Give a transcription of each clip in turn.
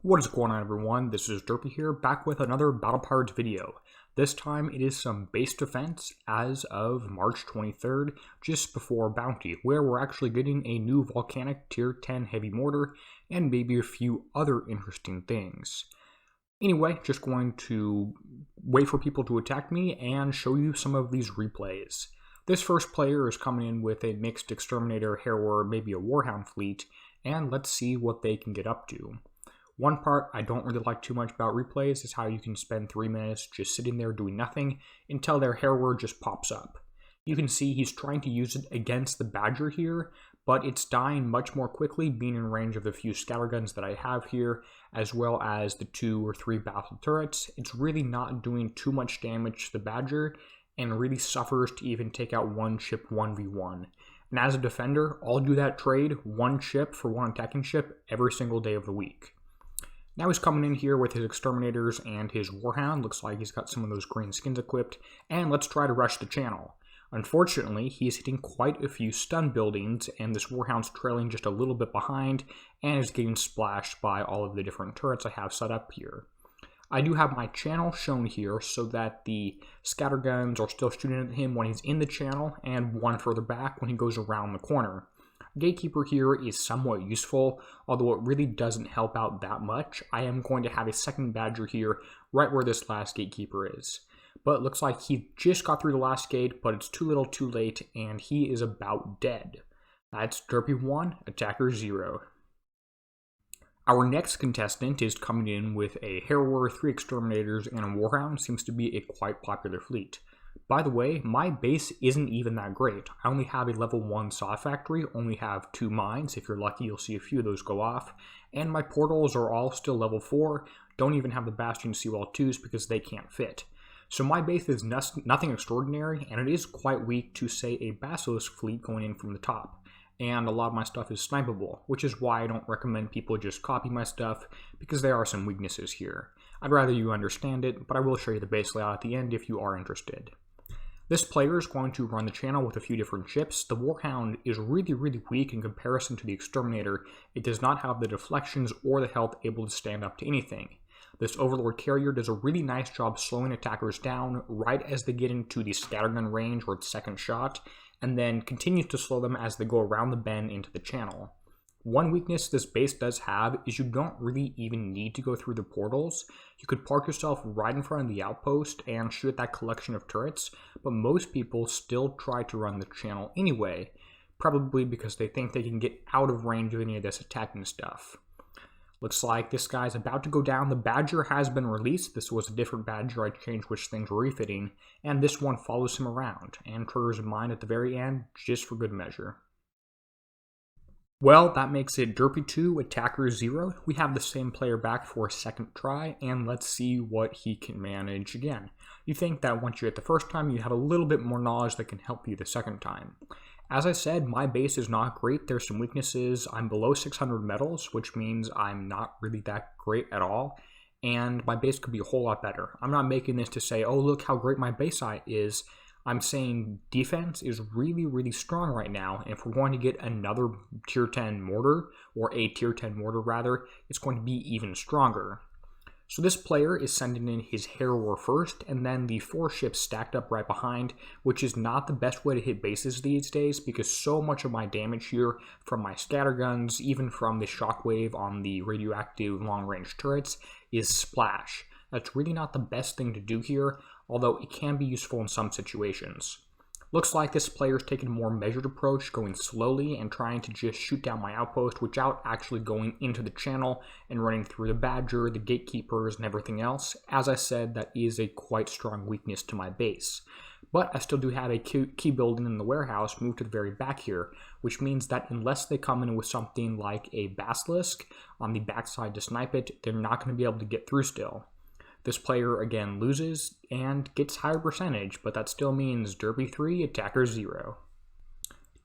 What is going on, everyone? This is Derpy here, back with another Battle Pirates video. This time it is some base defense as of March 23rd, just before Bounty, where we're actually getting a new volcanic tier 10 heavy mortar and maybe a few other interesting things. Anyway, just going to wait for people to attack me and show you some of these replays. This first player is coming in with a mixed exterminator, harrower, maybe a warhound fleet, and let's see what they can get up to. One part I don't really like too much about replays is how you can spend 3 minutes just sitting there doing nothing until their harrower just pops up. You can see he's trying to use it against the badger here, but it's dying much more quickly, being in range of the few scatterguns that I have here, as well as the 2 or 3 battle turrets. It's really not doing too much damage to the badger, and really suffers to even take out one ship 1v1. And as a defender, I'll do that trade, one ship for one attacking ship, every single day of the week. Now he's coming in here with his exterminators and his warhound. Looks like he's got some of those green skins equipped. And let's try to rush the channel. Unfortunately, he's hitting quite a few stun buildings, and this warhound's trailing just a little bit behind and is getting splashed by all of the different turrets I have set up here. I do have my channel shown here so that the scatterguns are still shooting at him when he's in the channel, and one further back when he goes around the corner. Gatekeeper here is somewhat useful, although it really doesn't help out that much. I am going to have a second badger here right where this last gatekeeper is. But it looks like he just got through the last gate, but it's too little too late, and he is about dead. That's Derpy 1, Attacker 0. Our next contestant is coming in with a harrower, 3 exterminators, and a warhound. Seems to be a quite popular fleet. By the way, my base isn't even that great. I only have a level 1 saw factory, only have 2 mines. If you're lucky, you'll see a few of those go off. And my portals are all still level 4. Don't even have the bastion seawall 2s because they can't fit. So my base is nothing extraordinary, and it is quite weak to, say, a basilisk fleet going in from the top. And a lot of my stuff is snipeable, which is why I don't recommend people just copy my stuff, because there are some weaknesses here. I'd rather you understand it, but I will show you the base layout at the end if you are interested. This player is going to run the channel with a few different ships. The warhound is really weak in comparison to the exterminator. It does not have the deflections or the health able to stand up to anything. This overlord carrier does a really nice job slowing attackers down right as they get into the scattergun range or its second shot, and then continues to slow them as they go around the bend into the channel. One weakness this base does have is you don't really even need to go through the portals. You could park yourself right in front of the outpost and shoot at that collection of turrets, but most people still try to run the channel anyway, probably because they think they can get out of range of any of this attacking stuff. Looks like this guy's about to go down. The badger has been released. This was a different badger. I changed which things were refitting, and this one follows him around and triggers a mine at the very end just for good measure. Well, that makes it Derpy 2, Attacker 0. We have the same player back for a second try, and let's see what he can manage again. You think that once you hit the first time, you have a little bit more knowledge that can help you the second time. As I said, my base is not great. There's some weaknesses. I'm below 600 metals, which means I'm not really that great at all, and my base could be a whole lot better. I'm not making this to say, oh, look how great my base is. I'm saying defense is really strong right now, and if we're going to get another tier 10 mortar, or a tier 10 mortar rather, it's going to be even stronger. So this player is sending in his harrower first, and then the 4 ships stacked up right behind, which is not the best way to hit bases these days, because so much of my damage here from my scatterguns, even from the shockwave on the radioactive long-range turrets, is splash. That's really not the best thing to do here, although it can be useful in some situations. Looks like this player's taking a more measured approach, going slowly and trying to just shoot down my outpost without actually going into the channel and running through the badger, the gatekeepers, and everything else. As I said, that is a quite strong weakness to my base. But I still do have a key building in the warehouse moved to the very back here, which means that unless they come in with something like a basilisk on the backside to snipe it, they're not going to be able to get through still. This player again loses and gets higher percentage, but that still means Derpy 3, Attacker 0.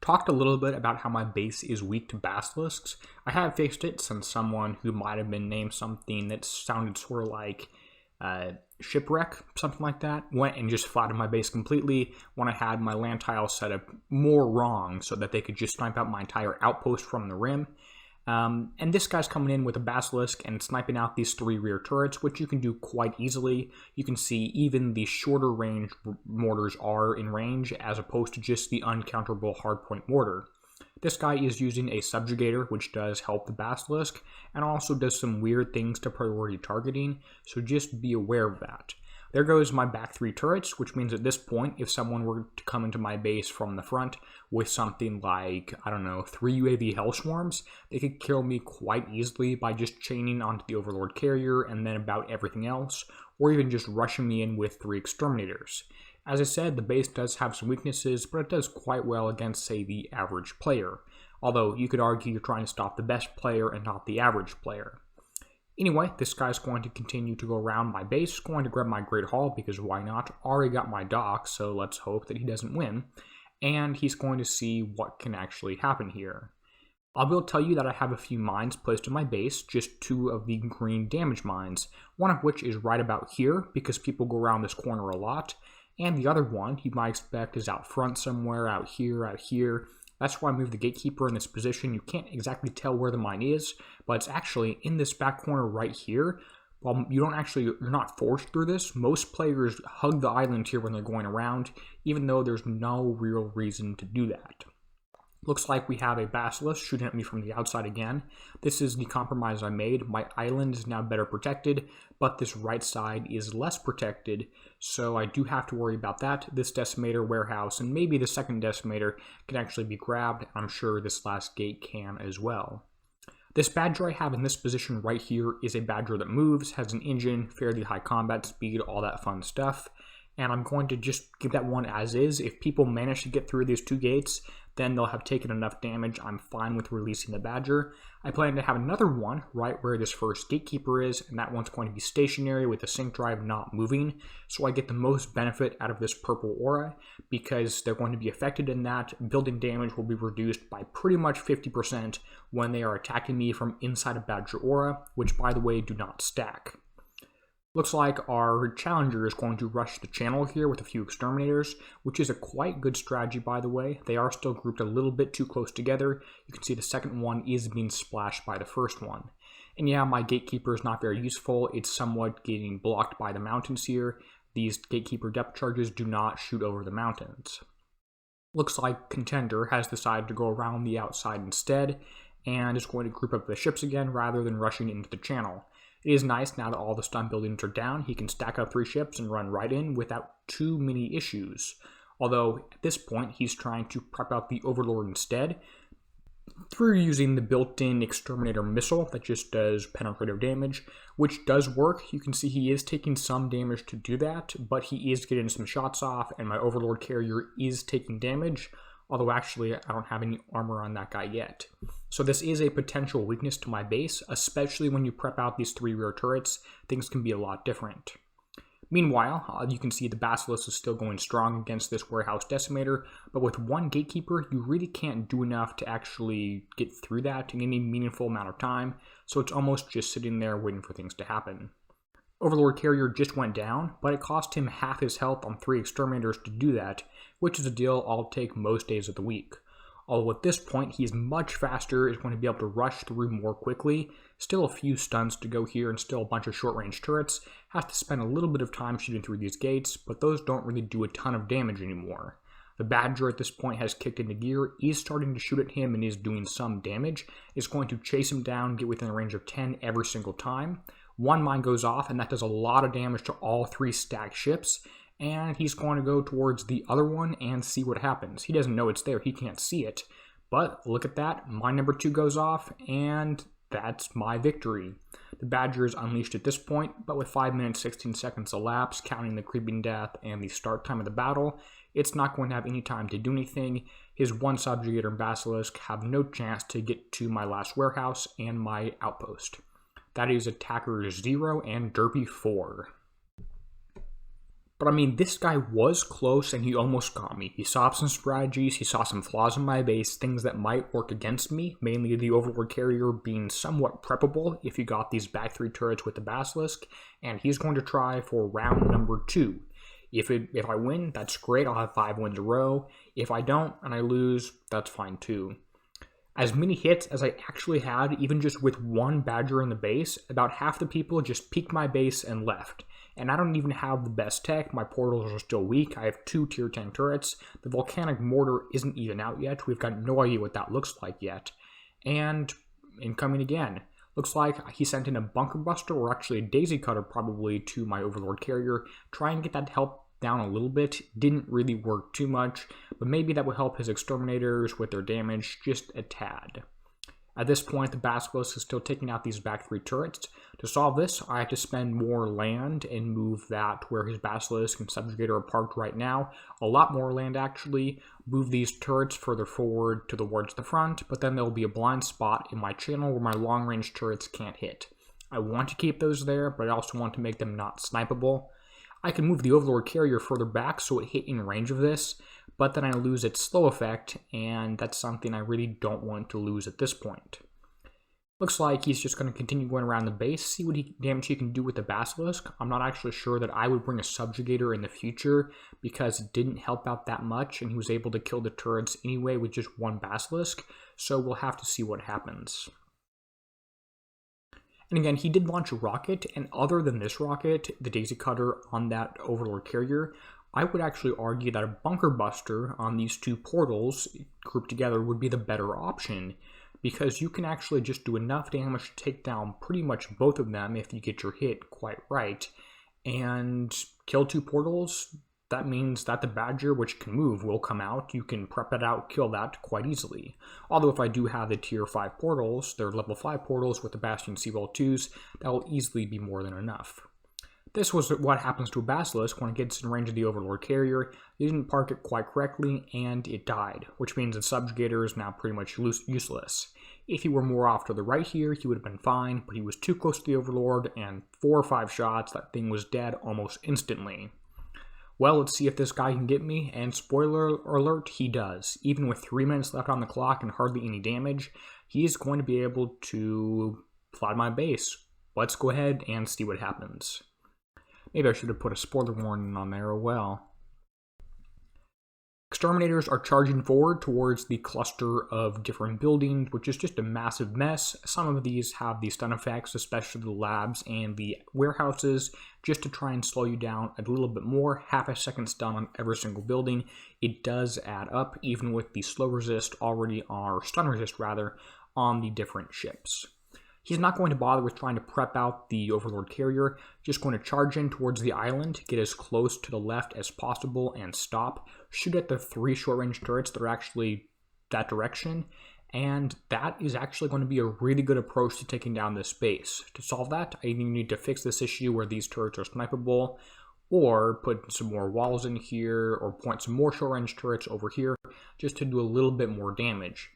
Talked a little bit about how my base is weak to basilisks. I have fixed it since someone who might have been named something that sounded sort of like shipwreck, something like that, went and just flattened my base completely when I had my land tile set up more wrong so that they could just snipe out my entire outpost from the rim. And this guy's coming in with a Basilisk and sniping out these 3 rear turrets, which you can do quite easily. You can see even the shorter range mortars are in range, as opposed to just the uncounterable hardpoint mortar. This guy is using a subjugator, which does help the Basilisk, and also does some weird things to priority targeting, so just be aware of that. There goes my back 3 turrets, which means at this point, if someone were to come into my base from the front with something like, I don't know, 3 UAV Hellswarms, they could kill me quite easily by just chaining onto the Overlord carrier and then about everything else, or even just rushing me in with 3 exterminators. As I said, the base does have some weaknesses, but it does quite well against, say, the average player. Although, you could argue you're trying to stop the best player and not the average player. Anyway, this guy's going to continue to go around my base, going to grab my Great Hall, because why not? Already got my dock, so let's hope that he doesn't win. And he's going to see what can actually happen here. I will tell you that I have a few mines placed in my base, just 2 of the green damage mines, one of which is right about here, because people go around this corner a lot, and the other one you might expect is out front somewhere, out here. That's why I moved the Gatekeeper in this position. You can't exactly tell where the mine is, but it's actually in this back corner right here. Well, you're not forced through this. Most players hug the island here when they're going around, even though there's no real reason to do that. Looks like we have a Basilisk shooting at me from the outside again. This is the compromise I made. My island is now better protected, but this right side is less protected, so I do have to worry about that. This Decimator, Warehouse, and maybe the second Decimator can actually be grabbed. I'm sure this last gate can as well. This Badger I have in this position right here is a Badger that moves, has an engine, fairly high combat speed, all that fun stuff. And I'm going to just give that one as is. If people manage to get through these 2 gates, then they'll have taken enough damage. I'm fine with releasing the Badger. I plan to have another one right where this first Gatekeeper is, and that one's going to be stationary with the sync drive not moving, so I get the most benefit out of this purple aura, because they're going to be affected in that. Building damage will be reduced by pretty much 50% when they are attacking me from inside a Badger aura, which, by the way, do not stack. Looks like our challenger is going to rush the channel here with a few exterminators, which is a quite good strategy, by the way. They are still grouped a little bit too close together. You can see the second one is being splashed by the first one. And yeah, my Gatekeeper is not very useful. It's somewhat getting blocked by the mountains here. These Gatekeeper depth charges do not shoot over the mountains. Looks like Contender has decided to go around the outside instead, and is going to group up the ships again rather than rushing into the channel. It is nice now that all the stun buildings are down, he can stack up 3 ships and run right in without too many issues. Although, at this point, he's trying to prep out the Overlord instead, through using the built-in Exterminator missile that just does penetrative damage, which does work. You can see he is taking some damage to do that, but he is getting some shots off, and my Overlord carrier is taking damage. Although actually, I don't have any armor on that guy yet. So this is a potential weakness to my base, especially when you prep out these 3 rear turrets. Things can be a lot different. Meanwhile, you can see the Basilisk is still going strong against this Warehouse Decimator, but with 1 Gatekeeper, you really can't do enough to actually get through that in any meaningful amount of time, so it's almost just sitting there waiting for things to happen. Overlord Carrier just went down, but it cost him half his health on 3 Exterminators to do that, which is a deal I'll take most days of the week. Although at this point, he is much faster, is going to be able to rush through more quickly. Still a few stuns to go here and still a bunch of short-range turrets. Has to spend a little bit of time shooting through these gates, but those don't really do a ton of damage anymore. The Badger at this point has kicked into gear, is starting to shoot at him and is doing some damage. Is going to chase him down, get within a range of 10 every single time. 1 mine goes off, and that does a lot of damage to all 3 stacked ships. And he's going to go towards the other one and see what happens. He doesn't know it's there, he can't see it. But look at that, mine number 2 goes off, and that's my victory. The Badger is unleashed at this point, but with 5 minutes 16 seconds elapsed, counting the creeping death and the start time of the battle, it's not going to have any time to do anything. His 1 Subjugator and Basilisk have no chance to get to my last warehouse and my outpost. That is Attacker 0 and Derpy 4. But I mean, this guy was close and he almost got me. He saw some strategies, he saw some flaws in my base, things that might work against me, mainly the Overlord Carrier being somewhat preppable if you got these back 3 turrets with the Basilisk, and he's going to try for round number 2. If I win, that's great, I'll have 5 wins in a row. If I don't and I lose, that's fine too. As many hits as I actually had, even just with one badger in the base, about half the people just peeked my base and left. And I don't even have the best tech, my portals are still weak, I have 2 tier 10 turrets, the volcanic mortar isn't even out yet, we've got no idea what that looks like yet. And incoming again. Looks like he sent in a bunker buster, or actually a daisy cutter probably, to my overlord carrier, try and get that to help down a little bit. Didn't really work too much, but maybe that would help his exterminators with their damage just a tad. At this point, the Basilisk is still taking out these back 3 turrets. To solve this, I have to spend more land and move that where his Basilisk and Subjugator are parked right now. A lot more land, actually. Move these turrets further forward towards the front, but then there will be a blind spot in my channel where my long-range turrets can't hit. I want to keep those there, but I also want to make them not snipeable. I can move the Overlord Carrier further back so it hit in range of this, but then I lose its slow effect, and that's something I really don't want to lose at this point. Looks like he's just going to continue going around the base, see what damage he can do with the Basilisk. I'm not actually sure that I would bring a Subjugator in the future, because it didn't help out that much, and he was able to kill the turrets anyway with just one Basilisk, so we'll have to see what happens. And again, he did launch a rocket, and other than this rocket, the Daisy Cutter on that Overlord Carrier, I would actually argue that a Bunker Buster on these 2 portals grouped together would be the better option, because you can actually just do enough damage to take down pretty much both of them if you get your hit quite right, and kill 2 portals. That means that the Badger, which can move, will come out. You can prep it out, kill that quite easily. Although if I do have the tier 5 portals, they're level 5 portals with the Bastion Seawall 2s, that will easily be more than enough. This was what happens to a Basilisk when it gets in range of the Overlord Carrier. He didn't park it quite correctly, and it died, which means the Subjugator is now pretty much useless. If he were more off to the right here, he would have been fine, but he was too close to the Overlord, and 4 or 5 shots, that thing was dead almost instantly. Well, let's see if this guy can get me, and spoiler alert, he does. Even with 3 minutes left on the clock and hardly any damage, he is going to be able to fly my base. Let's go ahead and see what happens. Maybe I should have put a spoiler warning on there, oh well. Exterminators are charging forward towards the cluster of different buildings, which is just a massive mess. Some of these have the stun effects, especially the labs and the warehouses, just to try and slow you down a little bit more. Half a second stun on every single building. It does add up, even with the slow resist already, or stun resist rather, on the different ships. He's not going to bother with trying to prep out the Overlord Carrier, just going to charge in towards the island, get as close to the left as possible, and stop. Shoot at the 3 short-range turrets that are actually that direction, and that is actually going to be a really good approach to taking down this base. To solve that, I either need to fix this issue where these turrets are snipeable, or put some more walls in here, or point some more short-range turrets over here, just to do a little bit more damage.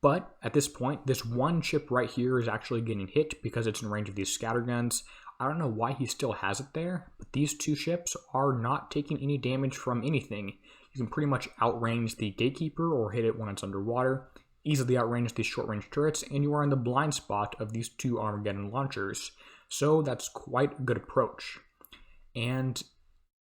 But at this point, this one ship right here is actually getting hit because it's in range of these scatterguns. I don't know why he still has it there, but these 2 ships are not taking any damage from anything. You can pretty much outrange the Gatekeeper or hit it when it's underwater, easily outrange these short-range turrets, and you are in the blind spot of these 2 Armageddon launchers. So that's quite a good approach. And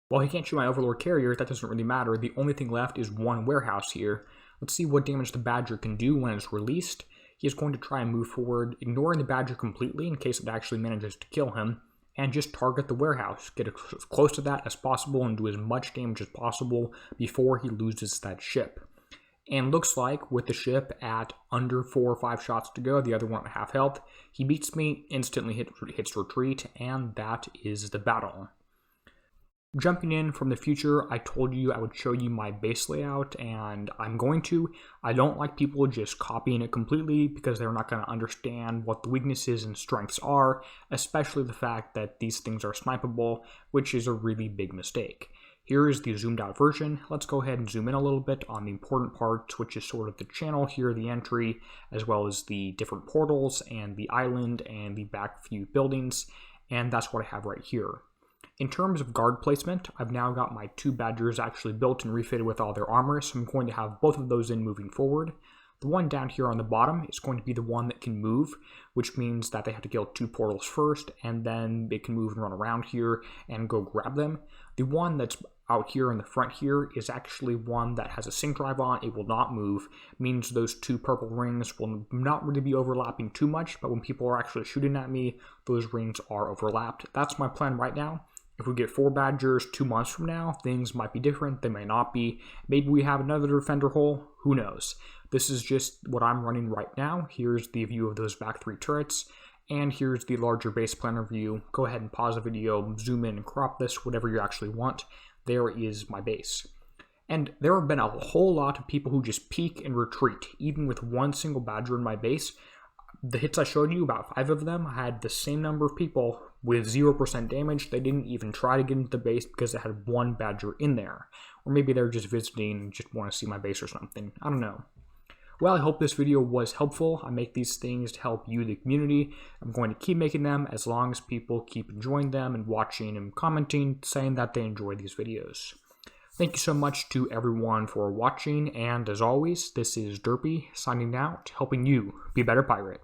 while he can't shoot my Overlord Carrier, that doesn't really matter. The only thing left is 1 warehouse here. Let's see what damage the Badger can do when it's released. He is going to try and move forward, ignoring the Badger completely in case it actually manages to kill him, and just target the warehouse. Get as close to that as possible and do as much damage as possible before he loses that ship. And looks like with the ship at under 4 or 5 shots to go, the other one at half health, he beats me, instantly hits retreat, and that is the battle. Jumping in from the future, I told you I would show you my base layout, and I'm going to. I don't like people just copying it completely because they're not going to understand what the weaknesses and strengths are, especially the fact that these things are snipeable, which is a really big mistake. Here is the zoomed out version. Let's go ahead and zoom in a little bit on the important parts, which is sort of the channel here, the entry, as well as the different portals and the island and the back few buildings, and that's what I have right here. In terms of guard placement, I've now got my 2 Badgers actually built and refitted with all their armor, so I'm going to have both of those in moving forward. The one down here on the bottom is going to be the one that can move, which means that they have to kill 2 portals first, and then they can move and run around here and go grab them. The one that's out here in the front here is actually one that has a sync drive on. It will not move. Means those two purple rings will not really be overlapping too much, but when people are actually shooting at me, those rings are overlapped. That's my plan right now. If we get 4 Badgers 2 months from now, things might be different. They may not be. Maybe we have another defender hole. Who knows? This is just what I'm running right now. Here's the view of those back 3 turrets. And here's the larger base planner view. Go ahead and pause the video, zoom in and crop this, whatever you actually want. There is my base. And there have been a whole lot of people who just peek and retreat, even with one single Badger in my base. The hits I showed you, about 5 of them, had the same number of people with 0% damage. They didn't even try to get into the base because it had 1 Badger in there. Or maybe they're just visiting and just want to see my base or something. I don't know. Well, I hope this video was helpful. I make these things to help you, the community. I'm going to keep making them as long as people keep enjoying them and watching and commenting, saying that they enjoy these videos. Thank you so much to everyone for watching, and as always, this is Derpy signing out, helping you be a better pirate.